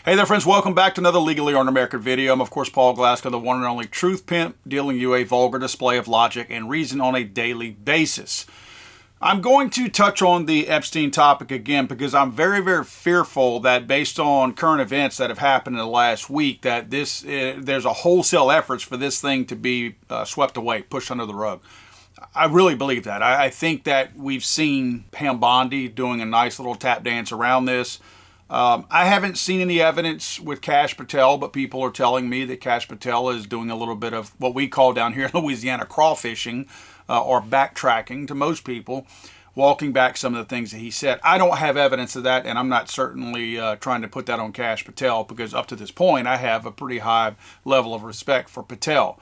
Hey there, friends. Welcome back to another Legally on America video. I'm, of course, Paul Glasgow, the one and only Truth Pimp, dealing you a vulgar display of logic and reason on a daily basis. I'm going to touch on the Epstein topic again because I'm very, very fearful that based on current events that have happened in the last week, that there's a wholesale efforts for this thing to be swept away, pushed under the rug. I really believe that. I think that we've seen Pam Bondi doing a nice little tap dance around this. I haven't seen any evidence with Kash Patel, but people are telling me that Kash Patel is doing a little bit of what we call down here in Louisiana crawfishing, or backtracking to most people, walking back some of the things that he said. I don't have evidence of that, and I'm not certainly trying to put that on Kash Patel, because up to this point I have a pretty high level of respect for Patel.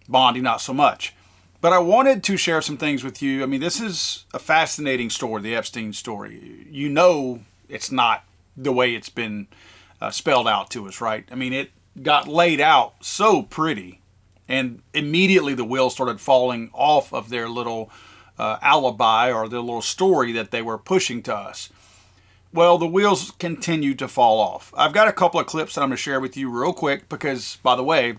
Bondi, not so much. But I wanted to share some things with you. I mean, this is a fascinating story, the Epstein story. You know it's not the way it's been spelled out to us, right? I mean, it got laid out so pretty, and immediately the wheels started falling off of their little alibi or their little story that they were pushing to us. Well, the wheels continue to fall off. I've got a couple of clips that I'm going to share with you real quick because, by the way,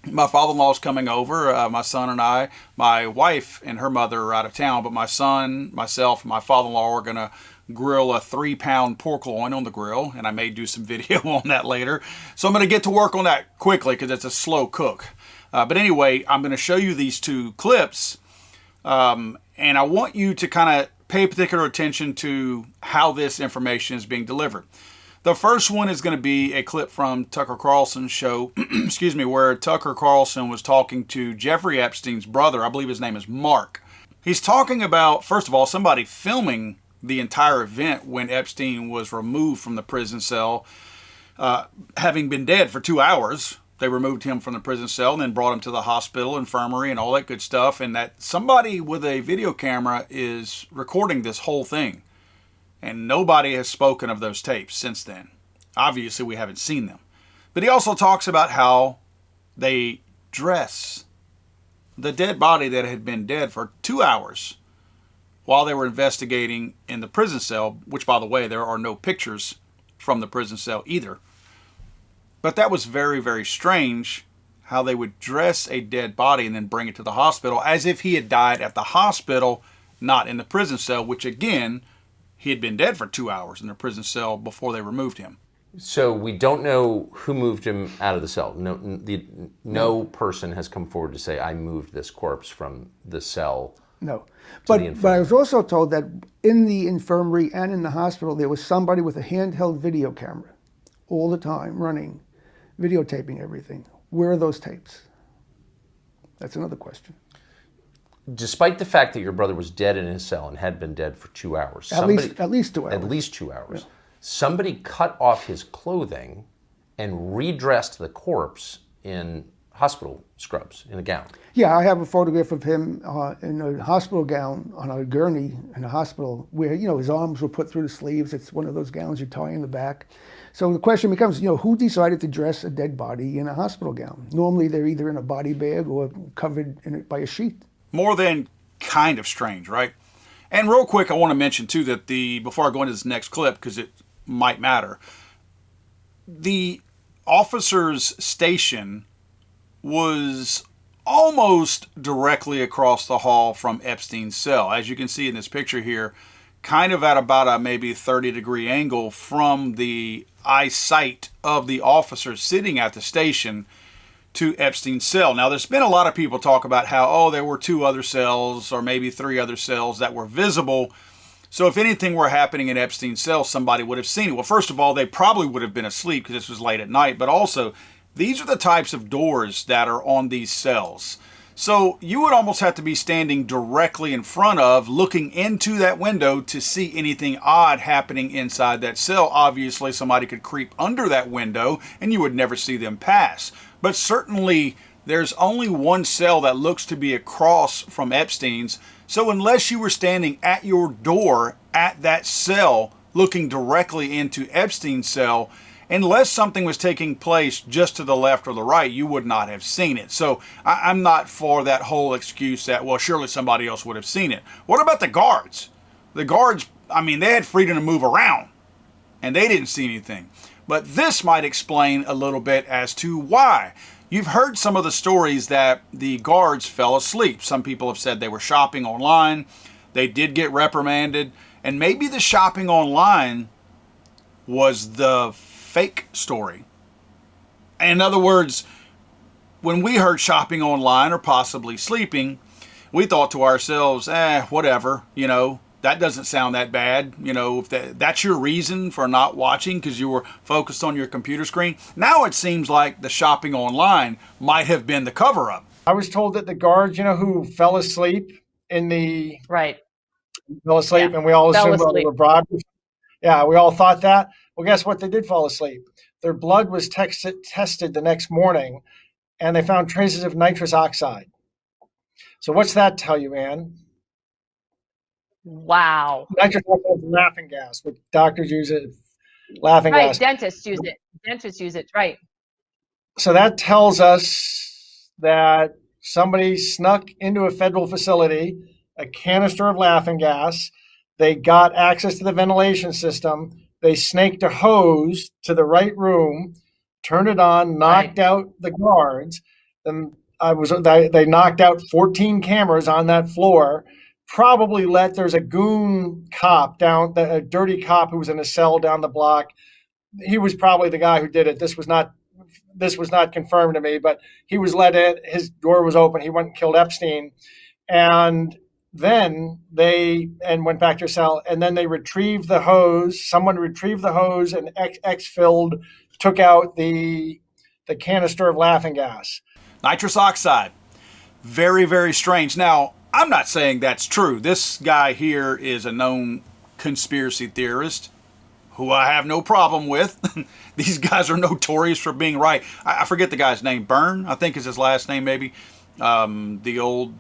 my father-in-law is coming over. My son and I, my wife and her mother are out of town, but my son, myself, and my father-in-law are going to grill a 3-pound pork loin on the grill, and I may do some video on that later. So I'm going to get to work on that quickly because it's a slow cook. But anyway, I'm going to show you these two clips, and I want you to kind of pay particular attention to how this information is being delivered. The first one is going to be a clip from Tucker Carlson's show, excuse me, where Tucker Carlson was talking to Jeffrey Epstein's brother. I believe his name is Mark. He's talking about, first of all, somebody filming the entire event when Epstein was removed from the prison cell, having been dead for 2 hours. They removed him from the prison cell and then brought him to the hospital, infirmary, and all that good stuff. And that somebody with a video camera is recording this whole thing. And nobody has spoken of those tapes since then. Obviously, we haven't seen them. But he also talks about how they dress the dead body that had been dead for 2 hours while they were investigating in the prison cell, which, by the way, there are no pictures from the prison cell either. But that was very, very strange how they would dress a dead body and then bring it to the hospital as if he had died at the hospital, not in the prison cell, which, again, he had been dead for 2 hours in the prison cell before they removed him. So we don't know who moved him out of the cell. No person has come forward to say, I moved this corpse from the cell. No. But I was also told that in the infirmary and in the hospital, there was somebody with a handheld video camera all the time running, videotaping everything. Where are those tapes? That's another question. Despite the fact that your brother was dead in his cell and had been dead for 2 hours. At least 2 hours. At least 2 hours. Yeah. Somebody cut off his clothing and redressed the corpse in hospital scrubs, in a gown. Yeah, I have a photograph of him in a hospital gown on a gurney in a hospital where, his arms were put through the sleeves. It's one of those gowns you tie in the back. So the question becomes, who decided to dress a dead body in a hospital gown? Normally they're either in a body bag or covered in it by a sheet. More than kind of strange, right? And real quick, I want to mention too that before I go into this next clip, because it might matter, the officer's station was almost directly across the hall from Epstein's cell. As you can see in this picture here, kind of at about a maybe 30-degree angle from the eyesight of the officer sitting at the station to Epstein's cell. Now, there's been a lot of people talk about how, there were 2 other cells or maybe 3 other cells that were visible. So if anything were happening in Epstein's cell, somebody would have seen it. Well, first of all, they probably would have been asleep because this was late at night, but also these are the types of doors that are on these cells. So you would almost have to be standing directly in front of, looking into that window to see anything odd happening inside that cell. Obviously, somebody could creep under that window and you would never see them pass. But certainly, there's only one cell that looks to be across from Epstein's. So unless you were standing at your door at that cell, looking directly into Epstein's cell, unless something was taking place just to the left or the right, you would not have seen it. So I'm not for that whole excuse that, well, surely somebody else would have seen it. What about the guards? The guards, I mean, they had freedom to move around, and they didn't see anything. But this might explain a little bit as to why. You've heard some of the stories that the guards fell asleep. Some people have said they were shopping online. They did get reprimanded. And maybe the shopping online was the fake story. In other words, when we heard shopping online or possibly sleeping, we thought to ourselves, whatever, that doesn't sound that bad. If that's your reason for not watching because you were focused on your computer screen. Now it seems like the shopping online might have been the cover-up. I was told that the guards, who fell asleep in the... Right. Fell asleep, Yeah. and we all Fell assumed they asleep. were broad. Yeah, we all thought that. Well, guess what? They did fall asleep. Their blood was tested the next morning, and they found traces of nitrous oxide. So what's that tell you, Ann? Wow. Nitrous oxide is laughing gas, but doctors use it. Laughing Right. gas. Dentists use it. Dentists use it. Right. So that tells us that somebody snuck into a federal facility, a canister of laughing gas. They got access to the ventilation system. They snaked a hose to the right room, turned it on, knocked out the guards. Then they knocked out 14 cameras on that floor. Probably there's a goon cop a dirty cop who was in a cell down the block. He was probably the guy who did it. This was not confirmed to me, but he was let in. His door was open. He went and killed Epstein. And then they went back to your cell, and then they retrieved the hose. Someone retrieved the hose and exfilled, took out the canister of laughing gas. Nitrous oxide. Very, very strange. Now, I'm not saying that's true. This guy here is a known conspiracy theorist who I have no problem with. These guys are notorious for being right. I forget the guy's name. Byrne, I think is his last name maybe. The old,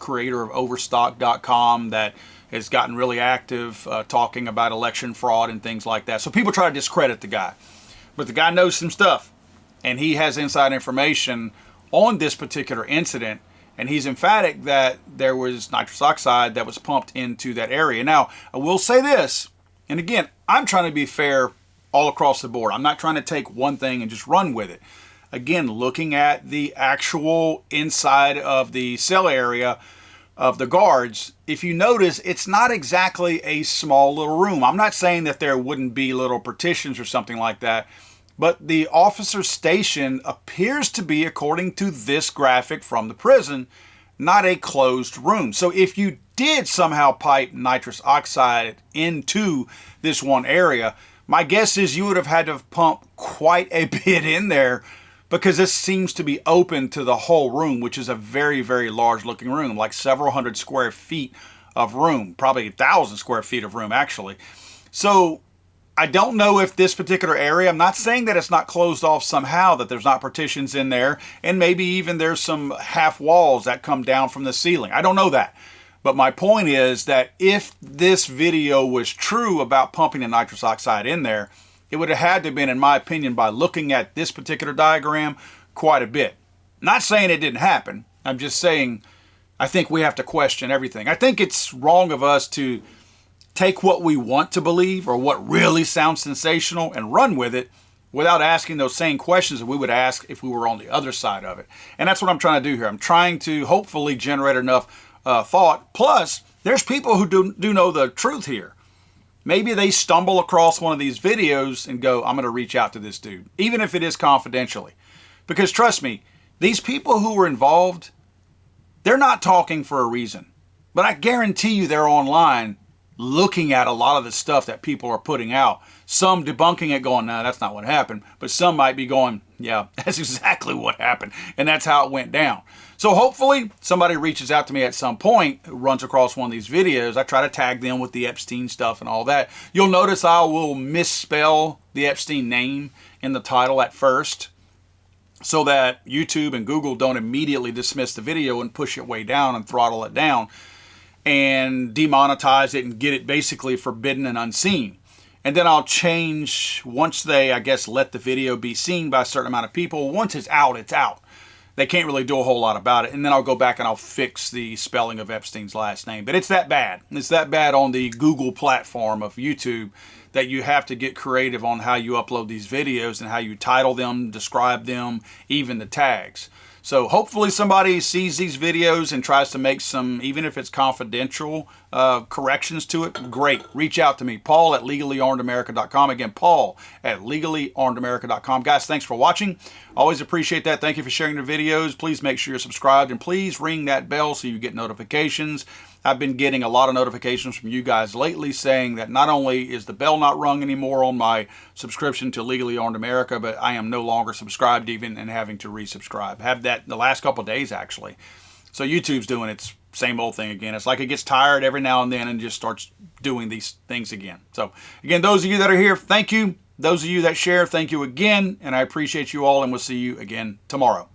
creator of Overstock.com that has gotten really active talking about election fraud and things like that. So people try to discredit the guy. But the guy knows some stuff. And he has inside information on this particular incident. And he's emphatic that there was nitrous oxide that was pumped into that area. Now, I will say this. And again, I'm trying to be fair all across the board. I'm not trying to take one thing and just run with it. Again, looking at the actual inside of the cell area of the guards, if you notice, it's not exactly a small little room. I'm not saying that there wouldn't be little partitions or something like that, but the officer's station appears to be, according to this graphic from the prison, not a closed room. So if you did somehow pipe nitrous oxide into this one area, my guess is you would have had to pump quite a bit in there, because this seems to be open to the whole room, which is a very, very large looking room, like several hundred square feet of room, probably 1,000 square feet of room actually. So I don't know if this particular area, I'm not saying that it's not closed off somehow, that there's not partitions in there, and maybe even there's some half walls that come down from the ceiling. I don't know that. But my point is that if this video was true about pumping the nitrous oxide in there, it would have had to have been, in my opinion, by looking at this particular diagram, quite a bit. Not saying it didn't happen. I'm just saying I think we have to question everything. I think it's wrong of us to take what we want to believe or what really sounds sensational and run with it without asking those same questions that we would ask if we were on the other side of it. And that's what I'm trying to do here. I'm trying to hopefully generate enough thought. Plus, there's people who do know the truth here. Maybe they stumble across one of these videos and go, I'm going to reach out to this dude, even if it is confidentially. Because trust me, these people who were involved, they're not talking for a reason. But I guarantee you they're online looking at a lot of the stuff that people are putting out. Some debunking it going, no, that's not what happened. But some might be going, yeah, that's exactly what happened. And that's how it went down. So hopefully somebody reaches out to me at some point who runs across one of these videos. I try to tag them with the Epstein stuff and all that. You'll notice I will misspell the Epstein name in the title at first, so that YouTube and Google don't immediately dismiss the video and push it way down and throttle it down and demonetize it and get it basically forbidden and unseen. And then I'll change once they, let the video be seen by a certain amount of people. Once it's out, it's out. they can't really do a whole lot about it. And then I'll go back and I'll fix the spelling of Epstein's last name. But it's that bad. It's that bad on the Google platform of YouTube that you have to get creative on how you upload these videos and how you title them, describe them, even the tags. So hopefully somebody sees these videos and tries to make some, even if it's confidential, corrections to it. Great. Reach out to me, Paul at legallyarmedamerica.com. Again, Paul at legallyarmedamerica.com. Guys, thanks for watching. Always appreciate that. Thank you for sharing the videos. Please make sure you're subscribed and please ring that bell so you get notifications. I've been getting a lot of notifications from you guys lately saying that not only is the bell not rung anymore on my subscription to Legally Armed America, but I am no longer subscribed even and having to resubscribe. Have that the last couple of days, actually. So YouTube's doing its same old thing again. It's like it gets tired every now and then and just starts doing these things again. So again, those of you that are here, thank you. Those of you that share, thank you again. And I appreciate you all, and we'll see you again tomorrow.